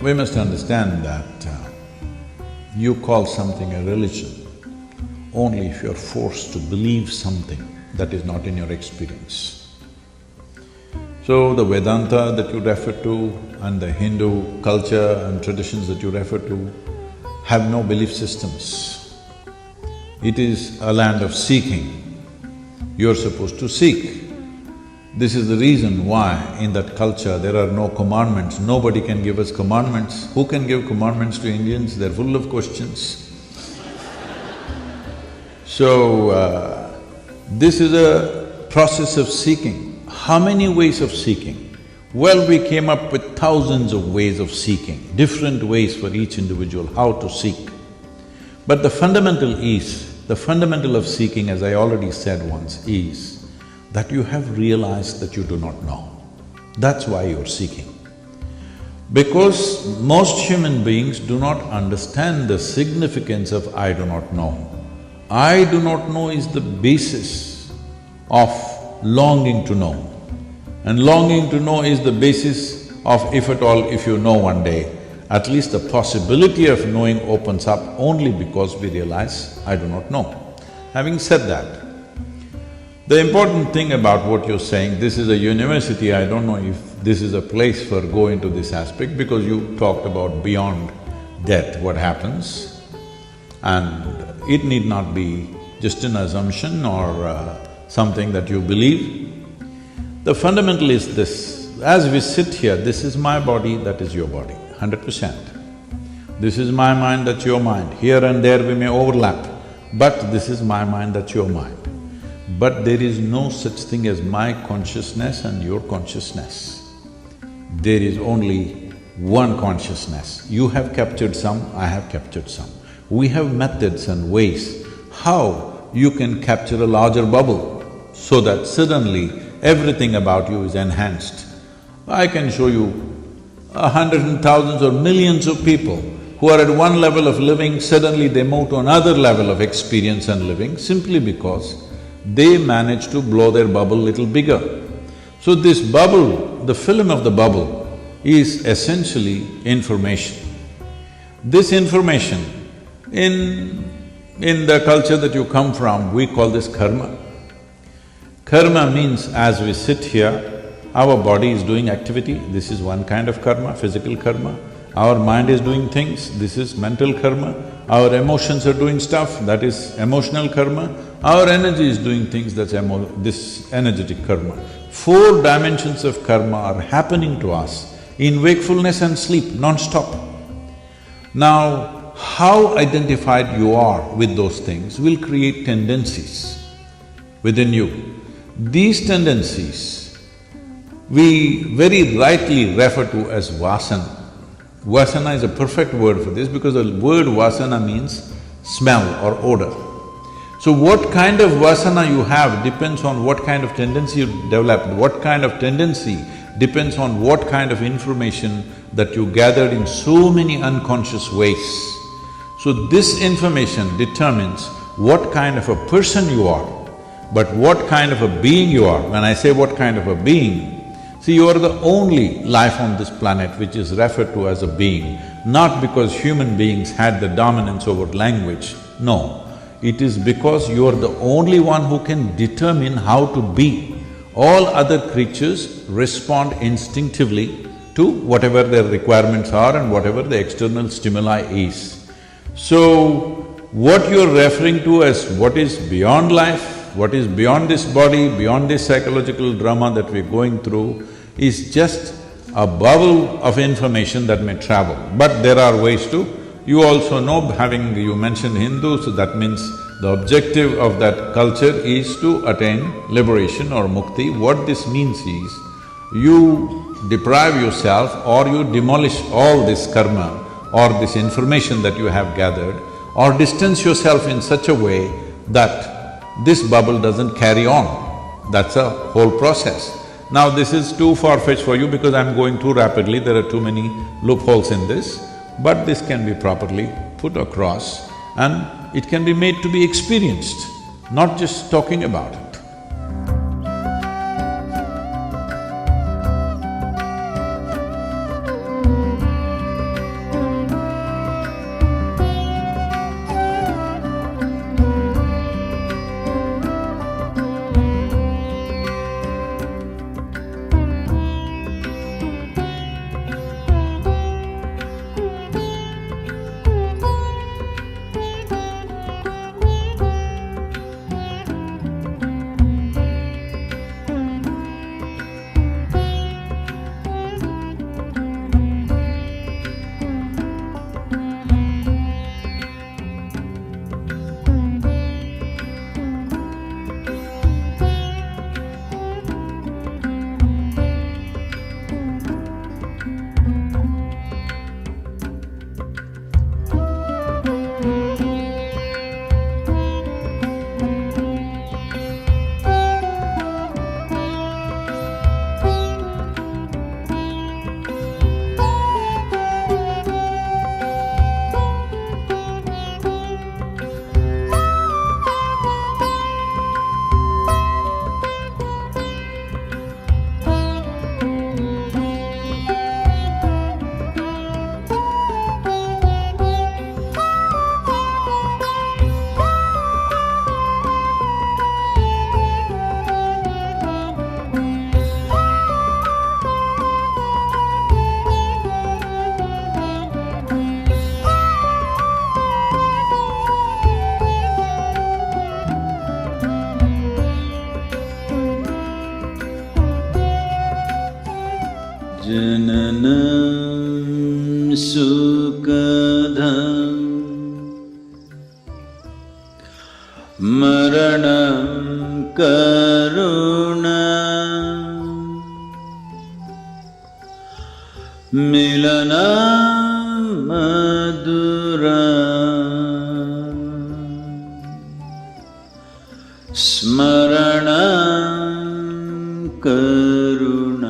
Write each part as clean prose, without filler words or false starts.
We must understand that you call something a religion only if you're forced to believe something that is not in your experience. So the Vedanta that you refer to and the Hindu culture and traditions that you refer to have no belief systems. It is a land of seeking. You're supposed to seek. This is the reason why in that culture there are no commandments. Nobody can give us commandments. Who can give commandments to Indians? They're full of questions. So, this is a process of seeking. How many ways of seeking? Well, we came up with thousands of ways of seeking, different ways for each individual how to seek. But the fundamental of seeking, as I already said once, is that you have realized that you do not know. That's why you're seeking. Because most human beings do not understand the significance of I do not know. I do not know is the basis of longing to know. And longing to know is the basis of, if at all, if you know one day, at least the possibility of knowing opens up only because we realize, I do not know. Having said that, the important thing about what you're saying, this is a university, I don't know if this is a place for go into this aspect because you talked about beyond death, what happens, and it need not be just an assumption or something that you believe. The fundamental is this, as we sit here, this is my body, that is your body, 100%. This is my mind, that's your mind. Here and there we may overlap, but this is my mind, that's your mind. But there is no such thing as my consciousness and your consciousness. There is only one consciousness. You have captured some, I have captured some. We have methods and ways how you can capture a larger bubble so that suddenly everything about you is enhanced. I can show you hundreds and thousands or millions of people who are at one level of living, suddenly they move to another level of experience and living simply because they manage to blow their bubble little bigger. So this bubble, the film of the bubble is essentially information. This information, in the culture that you come from, we call this karma. Karma means as we sit here, our body is doing activity, this is one kind of karma, physical karma. Our mind is doing things, this is mental karma. Our emotions are doing stuff, that is emotional karma. Our energy is doing things, that's this energetic karma. 4 dimensions of karma are happening to us in wakefulness and sleep, non-stop. Now, how identified you are with those things will create tendencies within you. These tendencies we very rightly refer to as vasana. Vasana is a perfect word for this because the word vasana means smell or odor. So what kind of vasana you have depends on what kind of tendency you developed. What kind of tendency depends on what kind of information that you gathered in so many unconscious ways. So this information determines what kind of a person you are, but what kind of a being you are. When I say what kind of a being, see, you are the only life on this planet which is referred to as a being, not because human beings had the dominance over language, no. It is because you are the only one who can determine how to be. All other creatures respond instinctively to whatever their requirements are and whatever the external stimuli is. So, what you're referring to as what is beyond life, what is beyond this body, beyond this psychological drama that we're going through, is just a bubble of information that may travel. But there are ways to… You also know, you mentioned Hindu, so that means the objective of that culture is to attain liberation or mukti. What this means is, you deprive yourself or you demolish all this karma or this information that you have gathered, or distance yourself in such a way that this bubble doesn't carry on. That's a whole process. Now this is too far-fetched for you because I'm going too rapidly, there are too many loopholes in this, but this can be properly put across and it can be made to be experienced, not just talking about it. sukadham maranam karunam milanam maduram smaranam karunam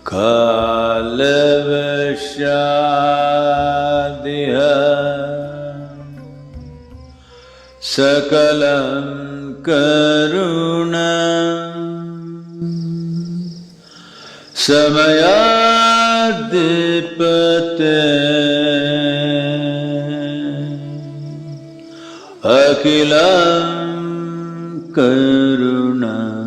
kalavashadiha sakalam karunam samayadipate akilam karunam.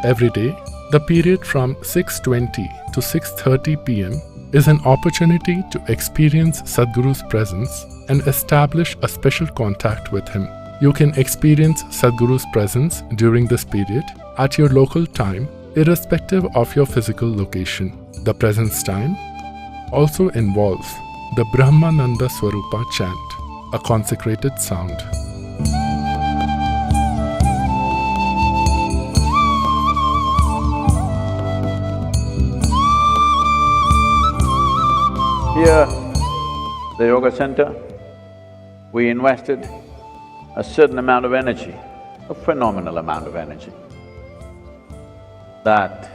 Every day, the period from 6:20 to 6:30 p.m. is an opportunity to experience Sadhguru's presence and establish a special contact with him. You can experience Sadhguru's presence during this period at your local time, irrespective of your physical location. The presence time also involves the Brahmananda Swarupa chant, a consecrated sound. Here, the Yoga Center, we invested a certain amount of energy, a phenomenal amount of energy, that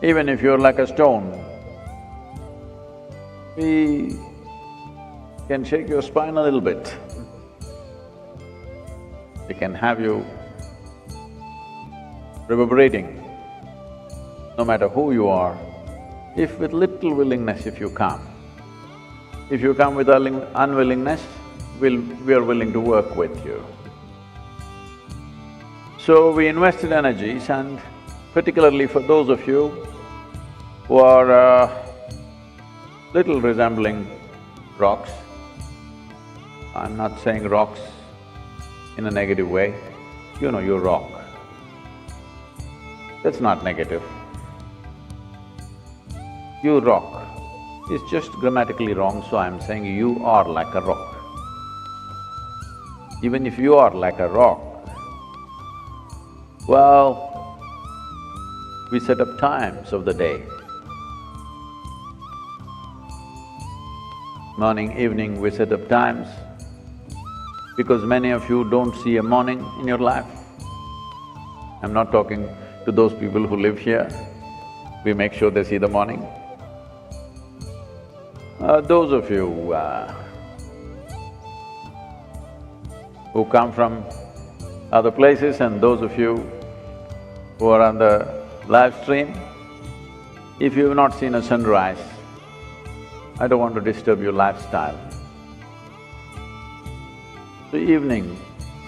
even if you're like a stone, we can shake your spine a little bit. We can have you reverberating, no matter who you are. If with little willingness if you come. If you come with unwillingness, we are willing to work with you. So we invested energies, and particularly for those of you who are little resembling rocks, I'm not saying rocks in a negative way, you know you're rock. That's not negative. You rock is just grammatically wrong, so I'm saying you are like a rock. Even if you are like a rock, well, we set up times of the day. Morning, evening, we set up times because many of you don't see a morning in your life. I'm not talking to those people who live here, we make sure they see the morning. Those of you who come from other places and those of you who are on the live stream, if you've not seen a sunrise, I don't want to disturb your lifestyle. So evening,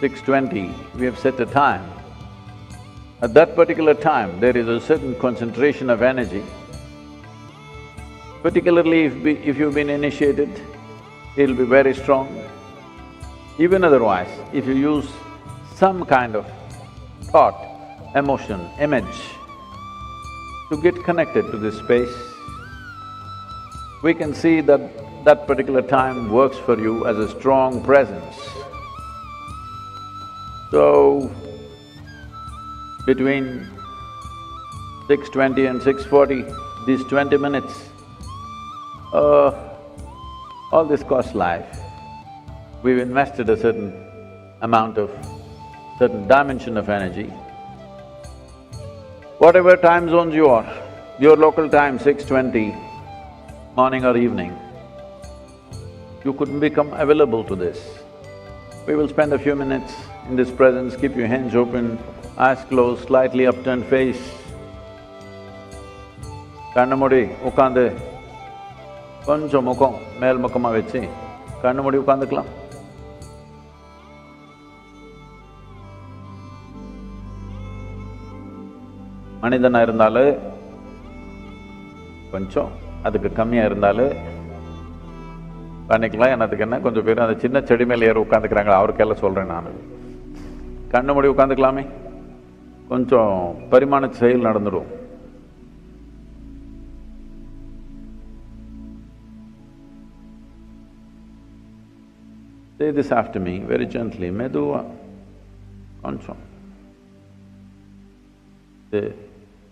6:20, we have set a time. At that particular time, there is a certain concentration of energy. Particularly if you've been initiated, it'll be very strong. Even otherwise, if you use some kind of thought, emotion, image to get connected to this space, we can see that that particular time works for you as a strong presence. So, between 6:20 and 6:40, these 20 minutes, all this costs life. We've invested a certain amount of… certain dimension of energy. Whatever time zones you are, your local time 6:20, morning or evening, you couldn't become available to this. We will spend a few minutes in this presence, keep your hands open, eyes closed, slightly upturned face. Kannu moodi ukkaandu, konjam mukham mel mukhama vechi, kannu moodi ukkaandukalam. மனிதனா இருந்தாலும் கொஞ்சம், அதுக்கு கம்மியா இருந்தாலும் பண்ணிக்கலாம். என்னத்துக்கு என்ன, கொஞ்சம் பேர் அந்த சின்ன செடி மேலே ஏற உட்காந்துக்கிறாங்களா, அவருக்கெல்லாம் சொல்றேன் நான். கண்ணு மூடி உட்காந்துக்கலாமே, கொஞ்சம் பரிமாண செயல் நடந்துடும். Say this after me very gently, மெதுவா கொஞ்சம்.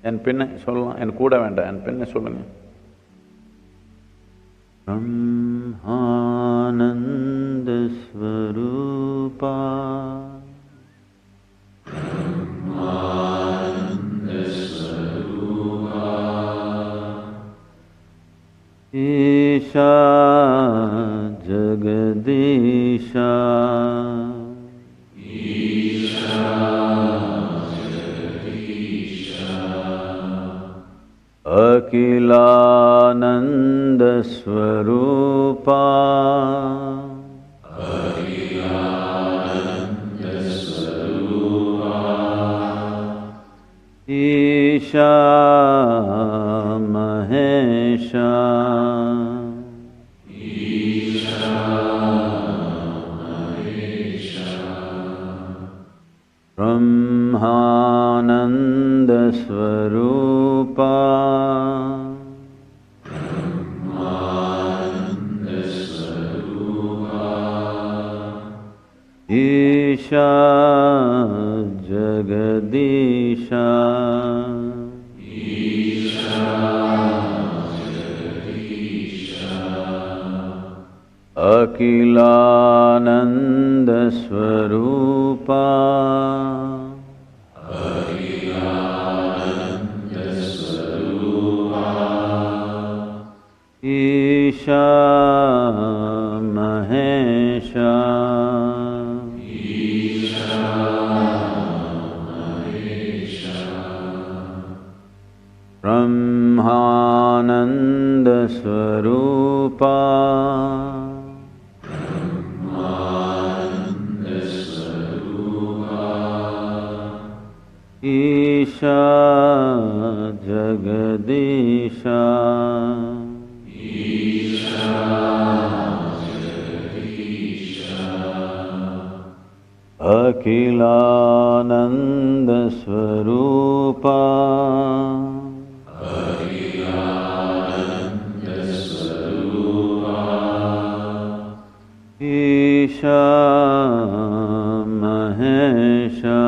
என் பின்ன சொல்லலாம், என் கூட வேண்டாம், என் பின்ன சொல்லுங்க. பிரம்மானந்த ஸ்வரூபா ஈஷா ஜகதீஷா अखिलानंद स्वरूपा ईशा महेशा ब्रह्मानंद स्वरूपा ईशा जगदीशा अखिलानंद स्वरूपा ईशा महेशा ब्रह्मानंद स्वरूपा ईशा जगदीशा अखिलानंद स्वरूपा ईशा महेशा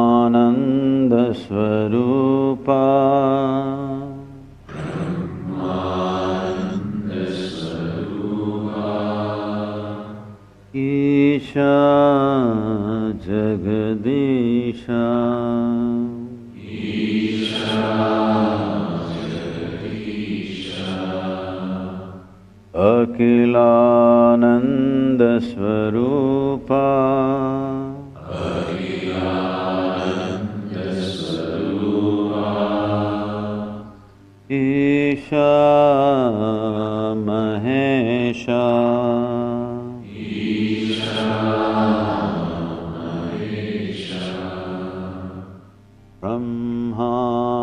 ब्रह्मानंद स्वरूपा ईशा जगदीशा अखिलानंद स्वरूपा ईशा महेशा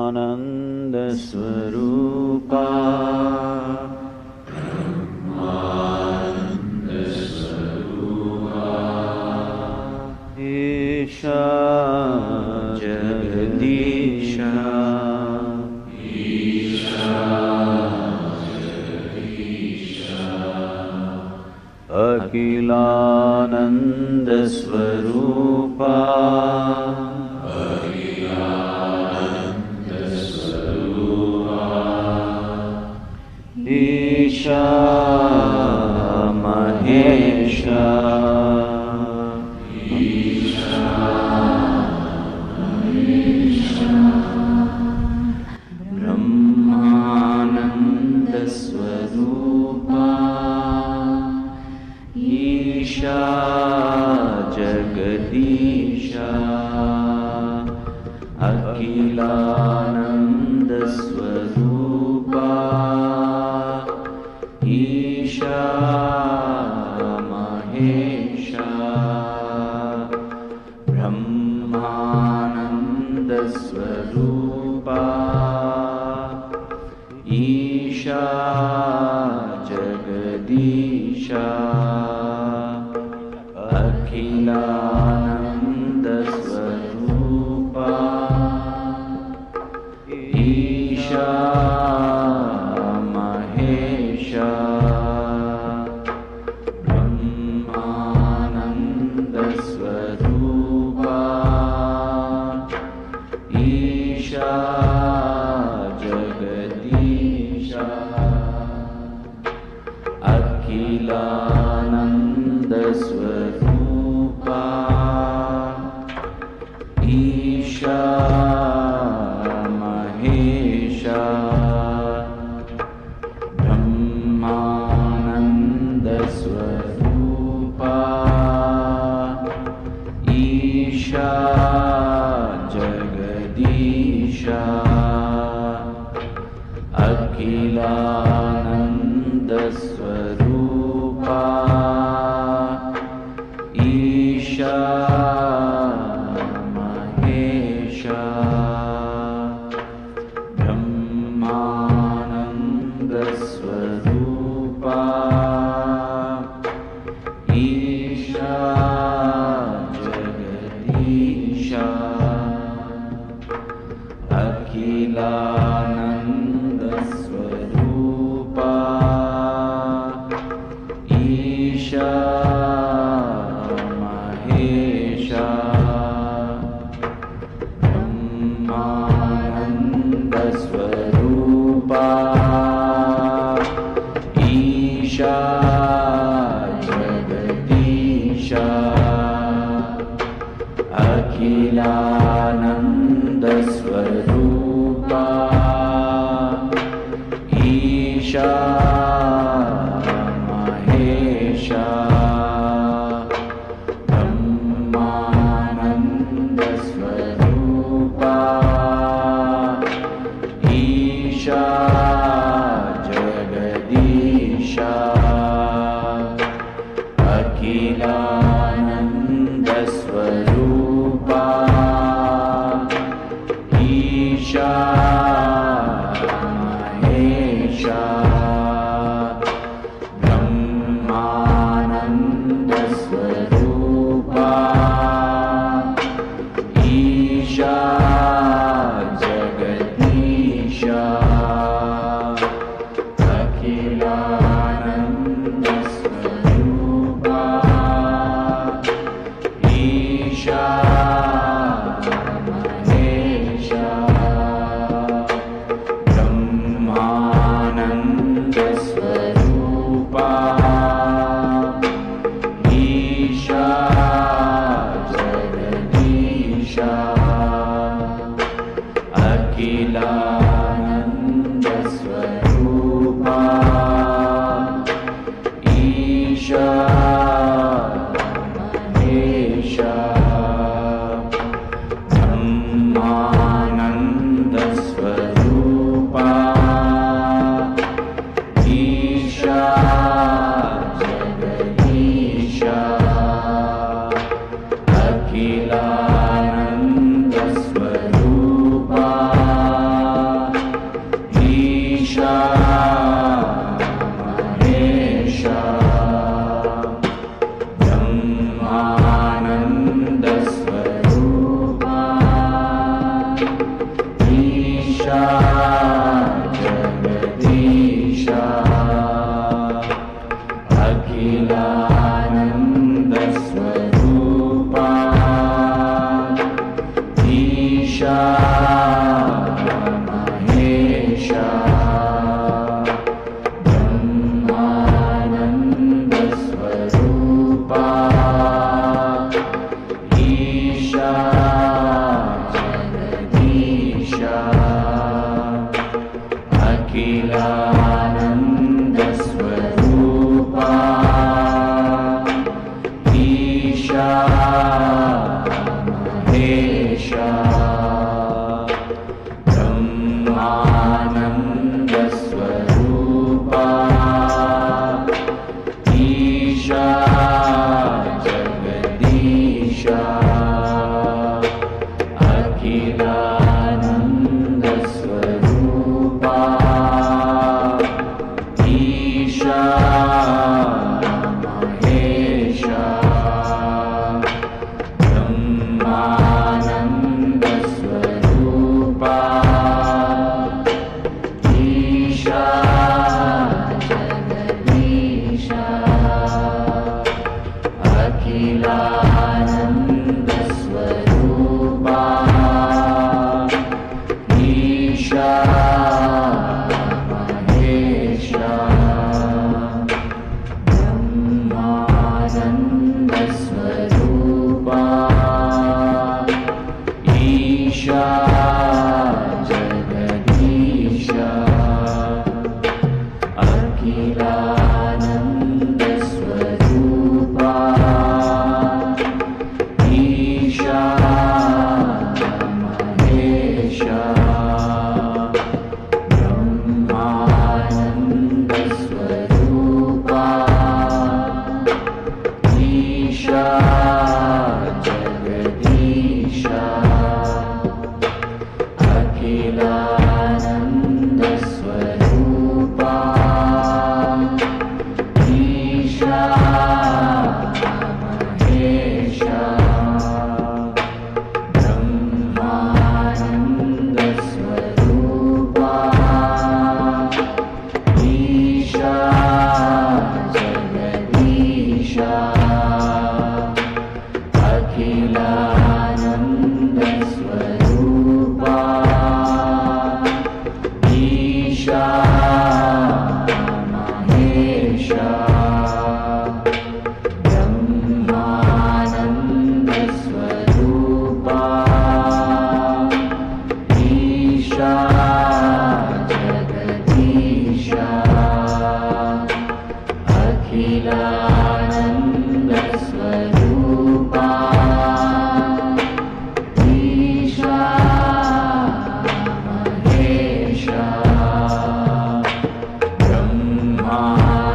ब्रह्मानंद स्वरूपा Isha Jagadisha Akhilanandasvarupa Isha Mahesha Brahmananda Swarupa Isha Jagadisha Akhilananda Swarupa Isha Mahesha Brahmananda Swarupa Isha Jagadisha Akhilananda Swarupa Isha Mahesha Brahmananda Swarupa Isha Jagadisha Akhilananda Swarupa Isha Mahesha Brahmananda Swarupa Isha Jagadisha Akhilananda Swarupa Isha Mahesha Brahmananda Swarupa Isha Jagadisha Akhilananda Swarupa Isha Mahesha Brahmananda Swarupa Isha Jagadisha Akhilananda Swarupa Isha Mahesha Brahmananda Swarupa Isha Jagadisha Akhilananda Swarupa Isha Mahesha Brahmananda Swarupa Isha Jagadisha Akhilananda Swarupa Isha Mahesha Brahmananda Swarupa Isha Jagadisha Akhilananda Swarupa Mahesha Brahmananda Swarupa Isha Jagadisha Akhilananda Swarupa Isha Mahesha Brahmananda Swarupa Isha Jagadisha Akhilananda Swarupa Isha Mahesha Brahmananda Swarupa Isha Jagadisha Akhilananda Swarupa Isha Mahesha Brahmananda Swarupa Isha Jagadisha Akhilananda Swarupa Isha Mahesha Brahmananda Swarupa Isha Jagadisha Akhilananda Swarupa Isha Mahesha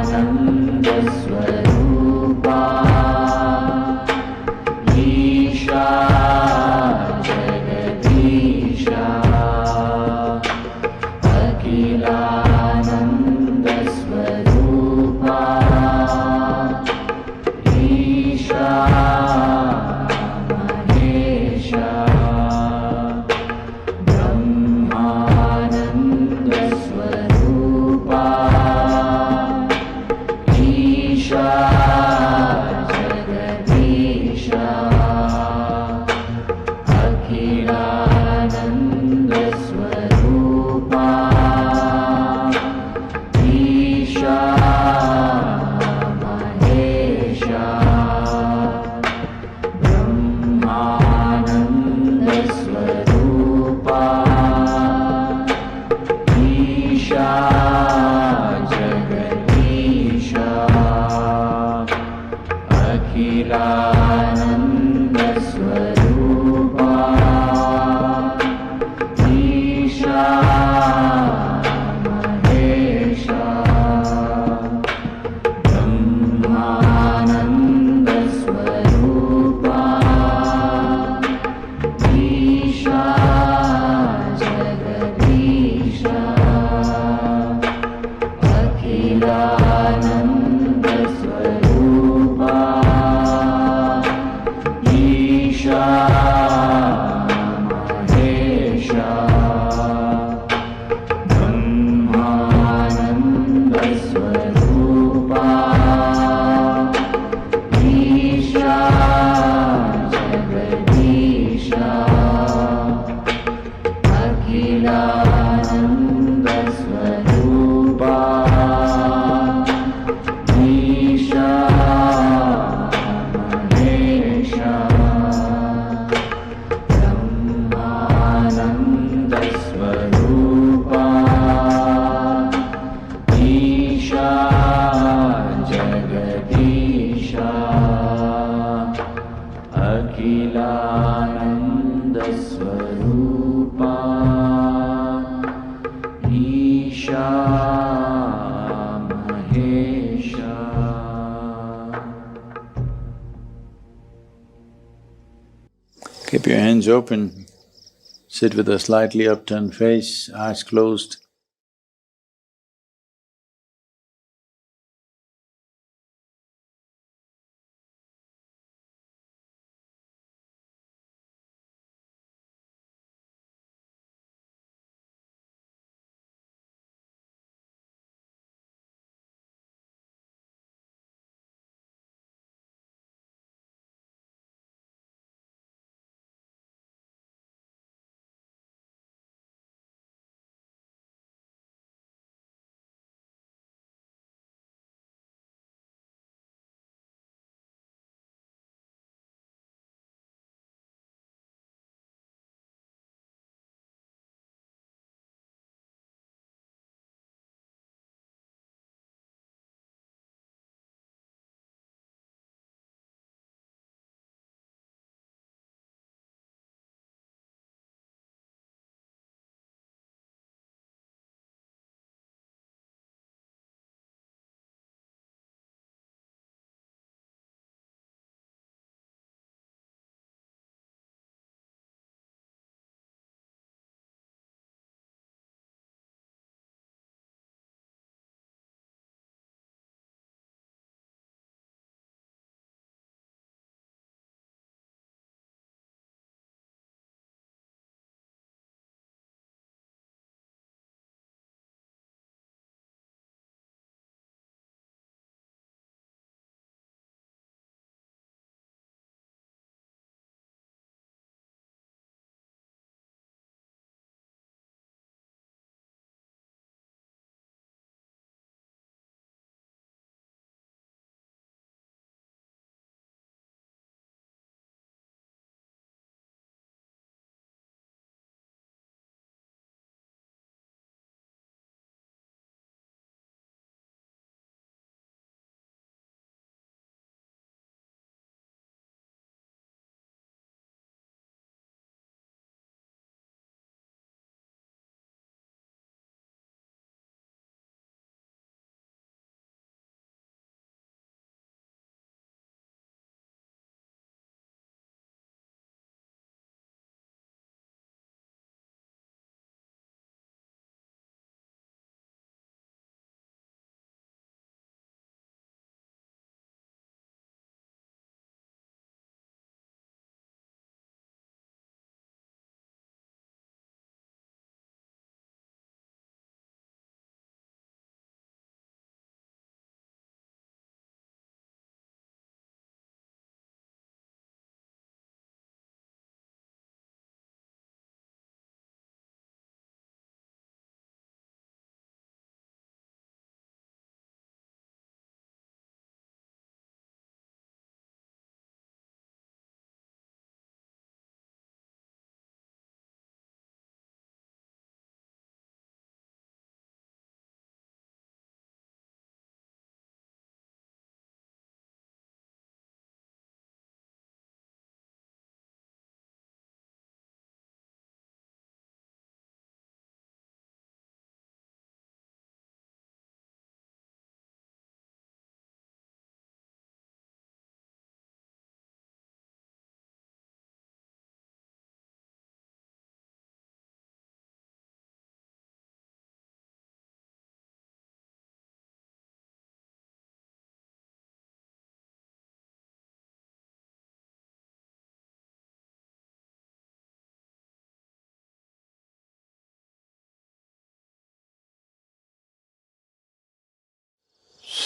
Brahmananda Swarupa Isha Jagadisha Akhilananda Swarupa Isha Mahesha Brahmananda Swarupa Isha Jagadisha Akhilananda Swarupa Isha Mahesha Brahmananda Swarupa Isha Jagadisha Akhilananda Swarupa Isha Mahesha Brahmananda Swarupa Isha Jagadisha Akhilananda Swarupa Isha Mahesha Brahmananda Swarupa Isha Jagadisha Akhilananda Swarupa Isha Mahesha Brahmananda Swarupa Isha Jagadisha Akhilananda Swarupa Isha Mahesha. Keep your hands open, sit with a slightly upturned face, eyes closed.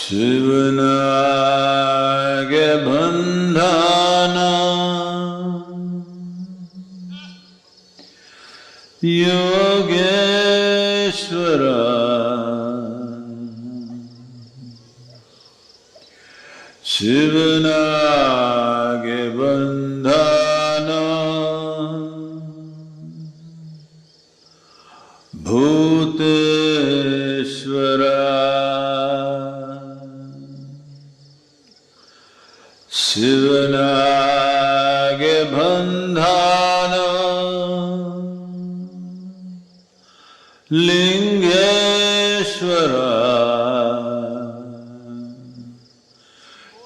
Shivanage bandhana Yogeshwara Shivanage bandhana Bhuteshwara Shivanage bandhana Lingeshwara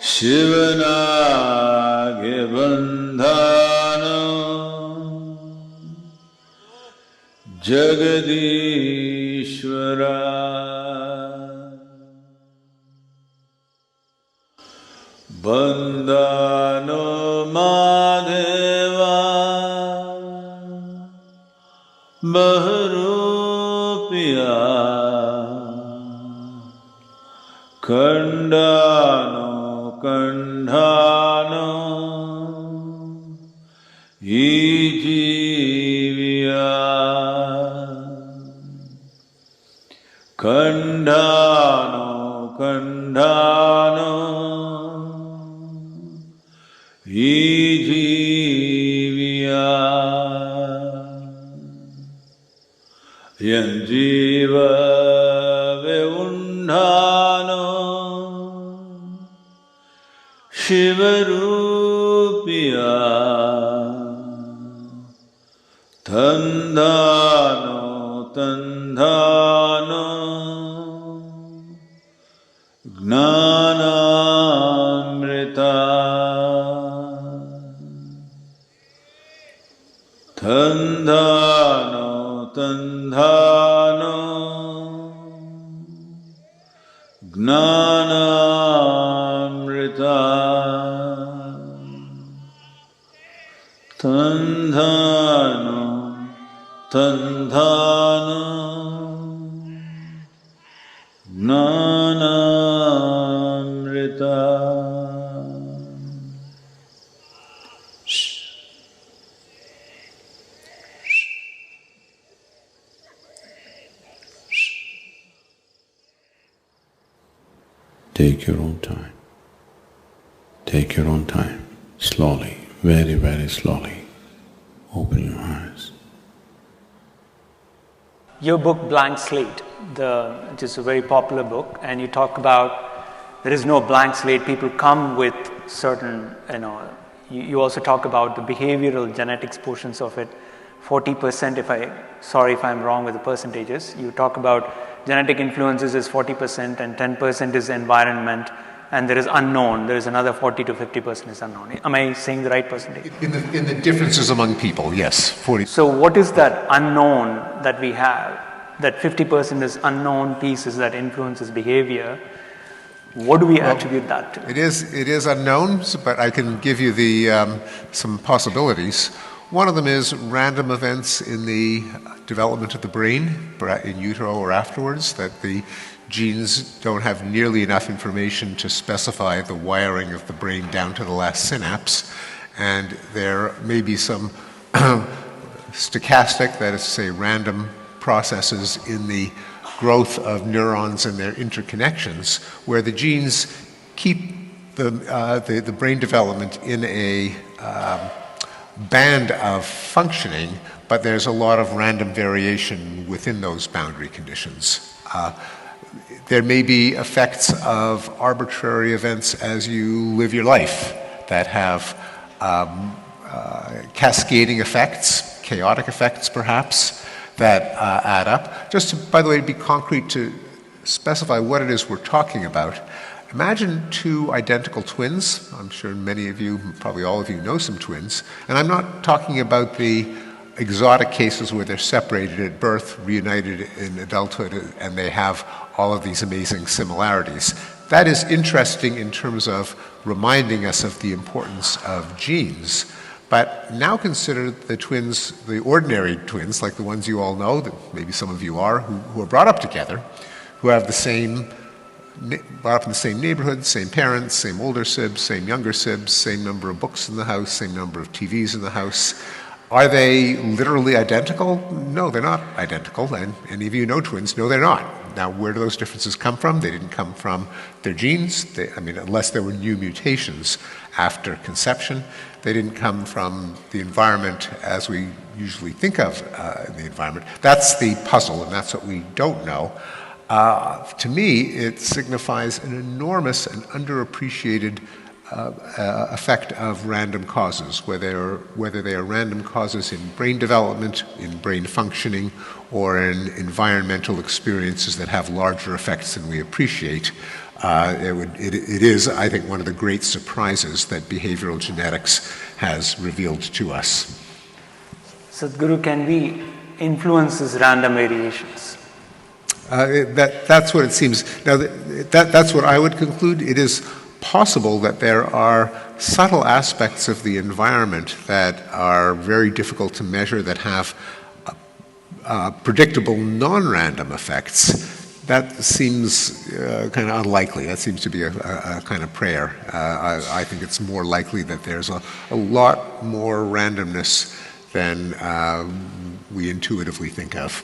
Shivanage bandhana Jagadishwara Bandhano Madheva Baharupiya Kandano Kandhano Ijiviya Kandhano Kandhano Ijiviya Yanjiva Veundhano Shivarupiya Tandhano Tandhano Gnanamrita Tandhano Tandhano Gnanamrita Tandhano Tandhano Gnanamrita. Take your own time. Take your own time. Slowly, very, very slowly. Open your eyes. Your book, Blank Slate, which is a very popular book, and you talk about there is no blank slate. People come with certain, you also talk about the behavioral genetics portions of it. 40%, sorry if I'm wrong with the percentages, you talk about genetic influences is 40% and 10% is environment, and there is unknown, there is another 40 to 50% is unknown. Am I saying the right percentage? In the differences among people, yes, 40. So what is that unknown that we have? That 50% is unknown pieces that influences behavior. What do we attribute that to? It is unknown, but I can give you some possibilities. One of them is random events in the development of the brain, in utero or afterwards, that the genes don't have nearly enough information to specify the wiring of the brain down to the last synapse, and there may be some stochastic, that is to say random processes in the growth of neurons and their interconnections, where the genes keep the brain development in a band of functioning, but there's a lot of random variation within those boundary conditions. There may be effects of arbitrary events as you live your life that have cascading effects, chaotic effects perhaps, that add up. Just to, by the way, to be concrete, to specify what it is we're talking about, imagine two identical twins. I'm sure many of you, probably all of you, know some twins. And I'm not talking about the exotic cases where they're separated at birth, reunited in adulthood, and they have all of these amazing similarities. That is interesting in terms of reminding us of the importance of genes. But now consider the twins, the ordinary twins, like the ones you all know, that maybe some of you are, who are brought up together, who have the same brought up in the same neighborhood, same parents, same older sibs, same younger sibs, same number of books in the house, same number of TVs in the house. Are they literally identical? No, they're not identical, and any of you know twins know they're not. Now, where do those differences come from? They didn't come from their genes, unless there were new mutations after conception. They didn't come from the environment as we usually think of the environment. That's the puzzle, and that's what we don't know. To me, it signifies an enormous and underappreciated effect of random causes, whether they are random causes in brain development, in brain functioning, or in environmental experiences that have larger effects than we appreciate. It is, I think, one of the great surprises that behavioral genetics has revealed to us. Sadhguru, can we influence these random variations? That's what it seems. Now, that's what I would conclude. It is possible that there are subtle aspects of the environment that are very difficult to measure, that have predictable non-random effects. That seems kind of unlikely. That seems to be a kind of prayer. I think it's more likely that there's a lot more randomness than we intuitively think of.